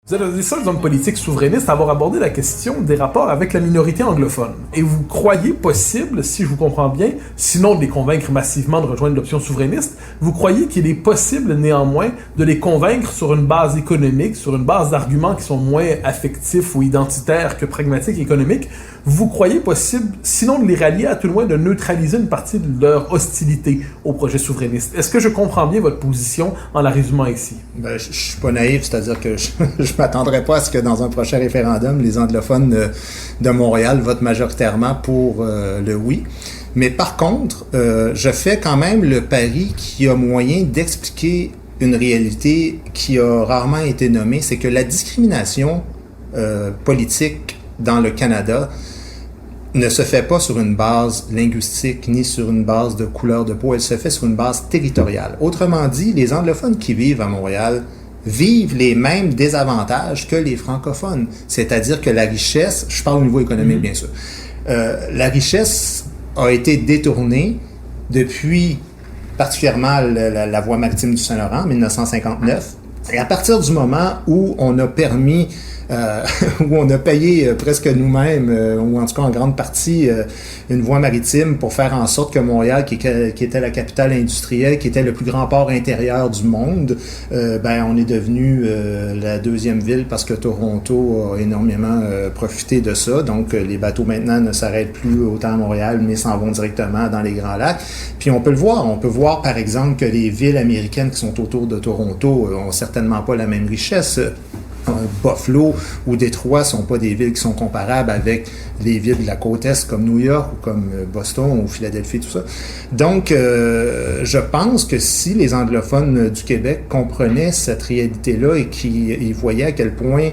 Vous êtes un des seuls hommes politiques souverainistes à avoir abordé la question des rapports avec la minorité anglophone. Et vous croyez possible, si je vous comprends bien, sinon de les convaincre massivement de rejoindre l'option souverainiste, vous croyez qu'il est possible néanmoins de les convaincre sur une base économique, sur une base d'arguments qui sont moins affectifs ou identitaires que pragmatiques et économiques. Vous croyez possible, sinon de les rallier, à tout le moins de neutraliser une partie de leur hostilité au projet souverainiste. Est-ce que je comprends bien votre position en la résumant ici? Ben, je suis pas naïf, c'est-à-dire que je m'attendrais pas à ce que dans un prochain référendum, les anglophones de Montréal votent majoritairement pour le oui. Mais par contre, je fais quand même le pari qu'il y a moyen d'expliquer une réalité qui a rarement été nommée, c'est que la discrimination politique dans le Canada ne se fait pas sur une base linguistique ni sur une base de couleur de peau, elle se fait sur une base territoriale. Autrement dit, les anglophones qui vivent à Montréal vivent les mêmes désavantages que les francophones. C'est-à-dire que la richesse, je parle au niveau économique bien sûr, la richesse a été détournée depuis particulièrement la voie maritime du Saint-Laurent en 1959. Et à partir du moment où on a permis où on a payé presque nous-mêmes, ou en tout cas en grande partie, une voie maritime pour faire en sorte que Montréal, qui était la capitale industrielle, qui était le plus grand port intérieur du monde, on est devenu la deuxième ville parce que Toronto a énormément profité de ça. Donc, les bateaux maintenant ne s'arrêtent plus autant à Montréal, mais s'en vont directement dans les Grands Lacs. Puis on peut le voir. On peut voir, par exemple, que les villes américaines qui sont autour de Toronto ont certainement pas la même richesse. Buffalo ou Détroit sont pas des villes qui sont comparables avec les villes de la côte Est comme New York ou comme Boston ou Philadelphie, tout ça. Donc, je pense que si les anglophones du Québec comprenaient cette réalité-là et qu'ils voyaient à quel point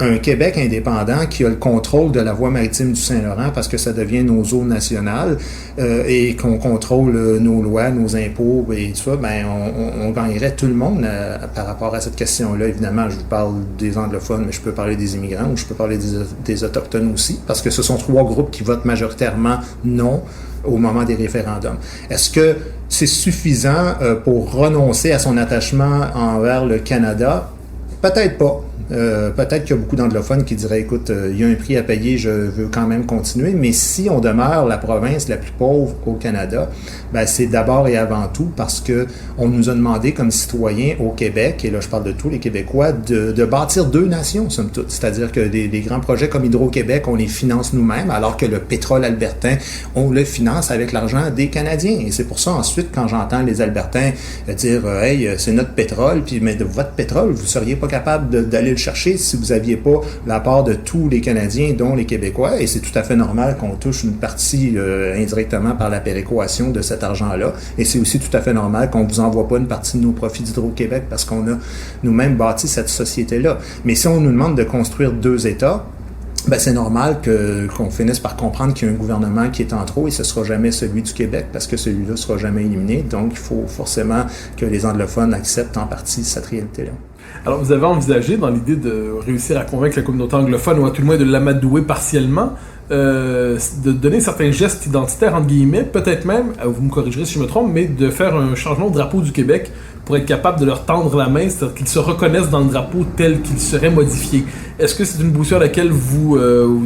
un Québec indépendant qui a le contrôle de la voie maritime du Saint-Laurent parce que ça devient nos eaux nationales et qu'on contrôle nos lois, nos impôts et tout ça, on gagnerait tout le monde par rapport à cette question-là. Évidemment, je vous parle des anglophones, mais je peux parler des immigrants ou je peux parler des autochtones aussi parce que ce sont trois groupes qui votent majoritairement non au moment des référendums. Est-ce que c'est suffisant pour renoncer à son attachement envers le Canada? Peut-être pas. Peut-être qu'il y a beaucoup d'anglophones qui diraient, écoute, il y a un prix à payer, je veux quand même continuer, mais si on demeure la province la plus pauvre au Canada, c'est d'abord et avant tout parce que on nous a demandé comme citoyens au Québec, et là je parle de tous les Québécois, de bâtir deux nations, somme toute. C'est-à-dire que des grands projets comme Hydro-Québec, on les finance nous-mêmes, alors que le pétrole albertain, on le finance avec l'argent des Canadiens. Et c'est pour ça ensuite, quand j'entends les Albertains dire « Hey, c'est notre pétrole, puis mais de votre pétrole, vous seriez pas capable d'aller le chercher si vous n'aviez pas la part de tous les Canadiens, dont les Québécois, et c'est tout à fait normal qu'on touche une partie indirectement par la péréquation de cet argent-là, et c'est aussi tout à fait normal qu'on ne vous envoie pas une partie de nos profits d'Hydro-Québec parce qu'on a nous-mêmes bâti cette société-là. Mais si on nous demande de construire deux États, c'est normal qu'on finisse par comprendre qu'il y a un gouvernement qui est en trop et ce ne sera jamais celui du Québec parce que celui-là ne sera jamais éliminé. Donc, il faut forcément que les anglophones acceptent en partie cette réalité-là. Alors, vous avez envisagé, dans l'idée de réussir à convaincre la communauté anglophone, ou à tout le moins de l'amadouer partiellement, de donner certains gestes identitaires, entre guillemets, peut-être même, vous me corrigerez si je me trompe, mais de faire un changement de drapeau du Québec pour être capable de leur tendre la main, c'est-à-dire qu'ils se reconnaissent dans le drapeau tel qu'il serait modifié. Est-ce que c'est une position à laquelle vous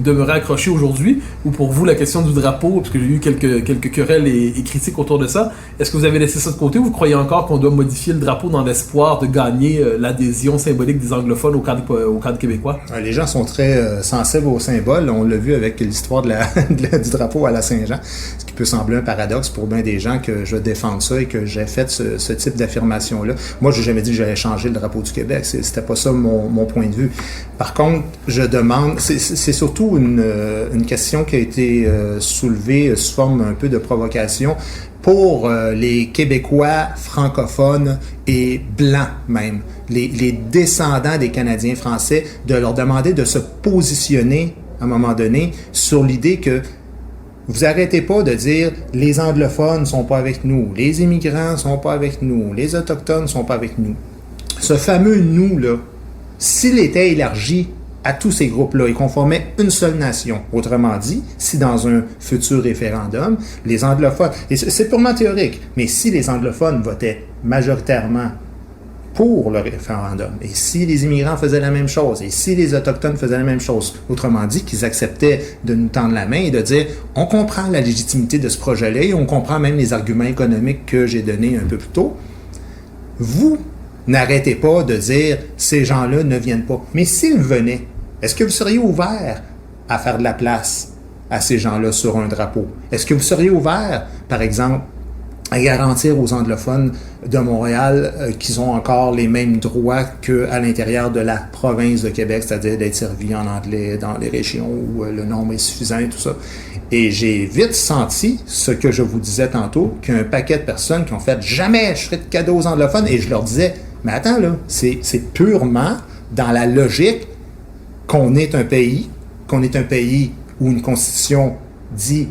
demeurez accroché aujourd'hui, ou pour vous, la question du drapeau, parce que j'ai eu quelques querelles et critiques autour de ça, est-ce que vous avez laissé ça de côté, ou vous croyez encore qu'on doit modifier le drapeau dans l'espoir de gagner l'adhésion symbolique des anglophones au cadre québécois? Les gens sont très sensibles aux symboles. On l'a vu avec l'histoire du drapeau à la Saint-Jean, ce qui peut sembler un paradoxe pour bien des gens que je défende ça et que j'ai fait ce type d'affirmation-là. Moi, je n'ai jamais dit que j'allais changer le drapeau du Québec. C'était pas ça mon point de vue. Par contre, je demande, c'est surtout une question qui a été soulevée sous forme un peu de provocation pour les Québécois francophones et blancs même, les descendants des Canadiens français, de leur demander de se positionner à un moment donné sur l'idée que vous arrêtez pas de dire les anglophones sont pas avec nous, les immigrants sont pas avec nous, les autochtones sont pas avec nous. Ce fameux nous-là, s'il était élargi à tous ces groupes-là et qu'on formait une seule nation, autrement dit, si dans un futur référendum, les anglophones, et c'est purement théorique, mais si les anglophones votaient majoritairement pour le référendum. Et si les immigrants faisaient la même chose, et si les Autochtones faisaient la même chose, autrement dit, qu'ils acceptaient de nous tendre la main et de dire, on comprend la légitimité de ce projet-là, et on comprend même les arguments économiques que j'ai donnés un peu plus tôt, vous n'arrêtez pas de dire, ces gens-là ne viennent pas. Mais s'ils venaient, est-ce que vous seriez ouvert à faire de la place à ces gens-là sur un drapeau? Est-ce que vous seriez ouvert, par exemple, à garantir aux anglophones de Montréal qu'ils ont encore les mêmes droits qu'à l'intérieur de la province de Québec, c'est-à-dire d'être servis en anglais dans les régions où le nombre est suffisant et tout ça. Et j'ai vite senti ce que je vous disais tantôt, qu'il y a un paquet de personnes qui ont fait « Jamais je ferai de cadeaux aux anglophones » et je leur disais « Mais attends, là, c'est purement dans la logique qu'on est un pays où une constitution dit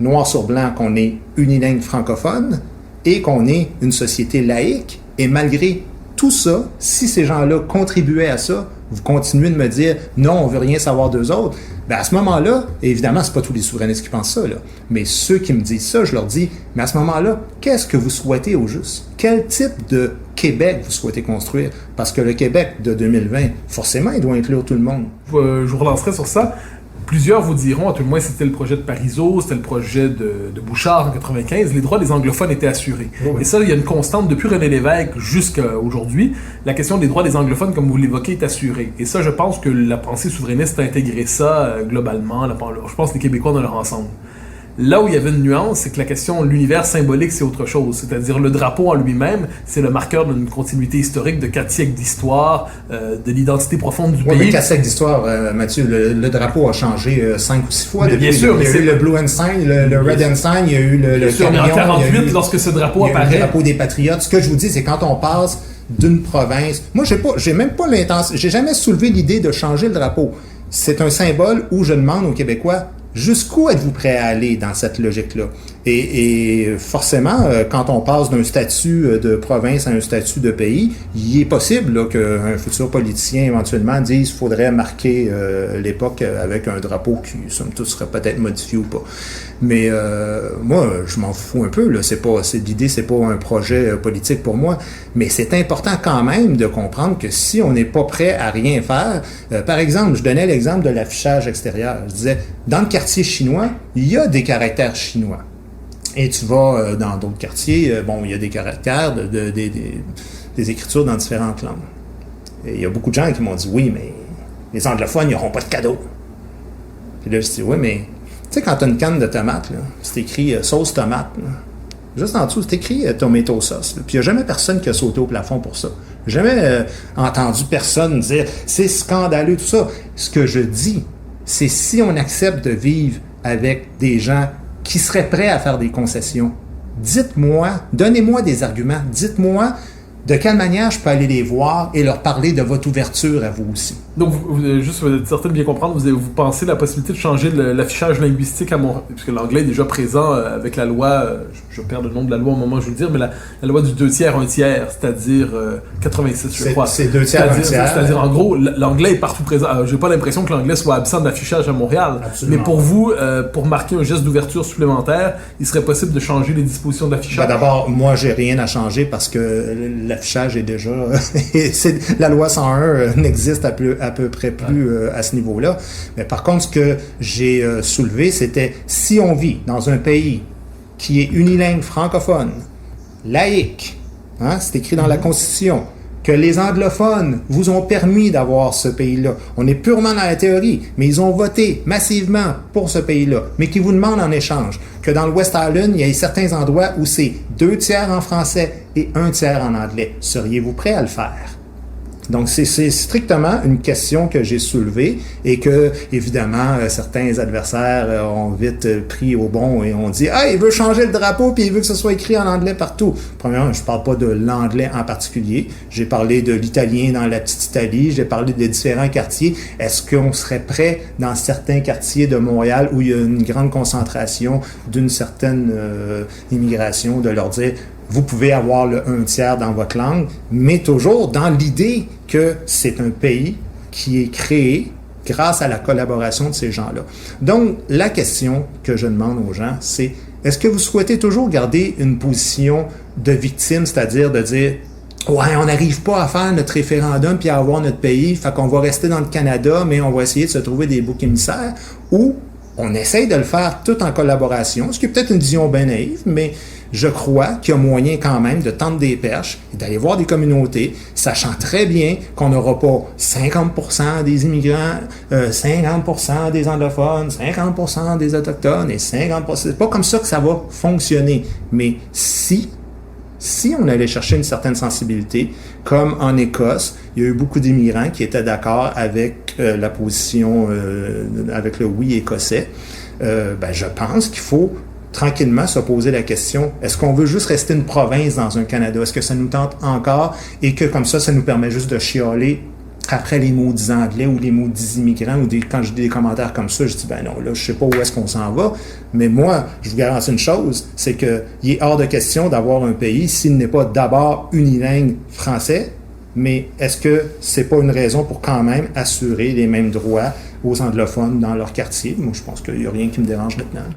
noir sur blanc qu'on est unilingue francophone et qu'on est une société laïque. Et malgré tout ça, si ces gens-là contribuaient à ça, vous continuez de me dire « Non, on veut rien savoir d'eux autres », bien à ce moment-là, évidemment, c'est pas tous les souverainistes qui pensent ça, là, mais ceux qui me disent ça, je leur dis « Mais à ce moment-là, qu'est-ce que vous souhaitez au juste? Quel type de Québec vous souhaitez construire? Parce que le Québec de 2020, forcément, il doit inclure tout le monde. » Je vous relancerai sur ça. Plusieurs vous diront, à tout le moins c'était le projet de Parizeau, c'était le projet de Bouchard en 95, les droits des anglophones étaient assurés. Oui. Et ça, il y a une constante depuis René Lévesque jusqu'à aujourd'hui. La question des droits des anglophones, comme vous l'évoquez, est assurée. Et ça, je pense que la pensée souverainiste a intégré ça globalement. Je pense que les Québécois dans leur ensemble. Là où il y avait une nuance, c'est que la question de l'univers symbolique, c'est autre chose. C'est-à-dire le drapeau en lui-même, c'est le marqueur d'une continuité historique de 4 siècles d'histoire, de l'identité profonde du pays. Mais 4 siècles d'histoire, Mathieu, le drapeau a changé 5 ou 6 fois. Mais bien sûr. Il y a eu le Blue Ensign, le Red Ensign, il y a eu le camion. Mais en 48, lorsque ce drapeau apparaît. Il y a eu le drapeau des Patriotes. Ce que je vous dis, c'est quand on passe d'une province... Moi, j'ai même pas l'intention... J'ai jamais soulevé l'idée de changer le drapeau. C'est un symbole où je demande aux Québécois... Jusqu'où êtes-vous prêt à aller dans cette logique-là? Et forcément, quand on passe d'un statut de province à un statut de pays, il est possible qu'un futur politicien éventuellement dise qu'il faudrait marquer l'époque avec un drapeau qui, somme toute, serait peut-être modifié ou pas. Mais moi, je m'en fous un peu. L'idée, c'est pas un projet politique pour moi. Mais c'est important quand même de comprendre que si on n'est pas prêt à rien faire... par exemple, je donnais l'exemple de l'affichage extérieur. Je disais, dans le quartier chinois, il y a des caractères chinois. Et tu vas dans d'autres quartiers, il y a des caractères, des écritures dans différentes langues. Et il y a beaucoup de gens qui m'ont dit, oui, mais les anglophones, ils n'auront pas de cadeaux. Puis là, je dis, oui, mais tu sais, quand tu as une canne de tomates, là, c'est écrit sauce tomate. Là. Juste en dessous, c'est écrit tomato sauce. Là. Puis il n'y a jamais personne qui a sauté au plafond pour ça. J'ai jamais entendu personne dire, c'est scandaleux, tout ça. Ce que je dis, c'est si on accepte de vivre avec des gens qui seraient prêts à faire des concessions, dites-moi, donnez-moi des arguments, dites-moi de quelle manière je peux aller les voir et leur parler de votre ouverture à vous aussi. Donc, juste pour être certain de bien comprendre, vous pensez la possibilité de changer l'affichage linguistique à Montréal, puisque l'anglais est déjà présent avec la loi, je perds le nom de la loi au moment où je veux le dire, mais la loi du 2 tiers, 1 tiers, c'est-à-dire 86, je crois. C'est 2 tiers, 1 tiers. C'est-à-dire, en gros, l'anglais est partout présent. Alors, j'ai pas l'impression que l'anglais soit absent de l'affichage à Montréal. Absolument. Mais pour vous, pour marquer un geste d'ouverture supplémentaire, il serait possible de changer les dispositions d'affichage? D'abord, moi, j'ai rien à changer parce que l'affichage est déjà... la loi 101 n'existe à peu près plus à ce niveau-là. Mais par contre, ce que j'ai soulevé, c'était si on vit dans un pays qui est unilingue francophone, laïque, c'est écrit dans la Constitution, que les anglophones vous ont permis d'avoir ce pays-là. On est purement dans la théorie, mais ils ont voté massivement pour ce pays-là, mais qui vous demandent en échange que dans le West Island, il y a certains endroits où c'est 2 tiers en français et 1 tiers en anglais. Seriez-vous prêt à le faire? Donc, c'est strictement une question que j'ai soulevée et que, évidemment, certains adversaires ont vite pris au bon et ont dit « Ah, il veut changer le drapeau puis il veut que ce soit écrit en anglais partout. » Premièrement, je ne parle pas de l'anglais en particulier. J'ai parlé de l'italien dans la petite Italie. J'ai parlé de différents quartiers. Est-ce qu'on serait prêt dans certains quartiers de Montréal où il y a une grande concentration d'une certaine immigration de leur dire vous pouvez avoir le 1 tiers dans votre langue, mais toujours dans l'idée que c'est un pays qui est créé grâce à la collaboration de ces gens-là. Donc, la question que je demande aux gens, c'est est-ce que vous souhaitez toujours garder une position de victime, c'est-à-dire de dire ouais, on n'arrive pas à faire notre référendum puis à avoir notre pays, fait qu'on va rester dans le Canada, mais on va essayer de se trouver des boucs émissaires, ou on essaye de le faire tout en collaboration, ce qui est peut-être une vision bien naïve, mais je crois qu'il y a moyen quand même de tendre des perches et d'aller voir des communautés, sachant très bien qu'on n'aura pas 50% des immigrants, 50% des anglophones, 50% des autochtones et 50%. C'est pas comme ça que ça va fonctionner. Mais si on allait chercher une certaine sensibilité, comme en Écosse, il y a eu beaucoup d'immigrants qui étaient d'accord avec la position, avec le oui écossais, je pense qu'il faut tranquillement se poser la question, est-ce qu'on veut juste rester une province dans un Canada? Est-ce que ça nous tente encore et que comme ça nous permet juste de chialer après les maudits anglais ou les maudits immigrants ou quand je dis des commentaires comme ça, je dis ben non, là, je sais pas où est-ce qu'on s'en va, mais moi, je vous garantis une chose, c'est qu'il est hors de question d'avoir un pays s'il n'est pas d'abord unilingue français, mais est-ce que c'est pas une raison pour quand même assurer les mêmes droits aux anglophones dans leur quartier? Moi, je pense qu'il n'y a rien qui me dérange là-dedans.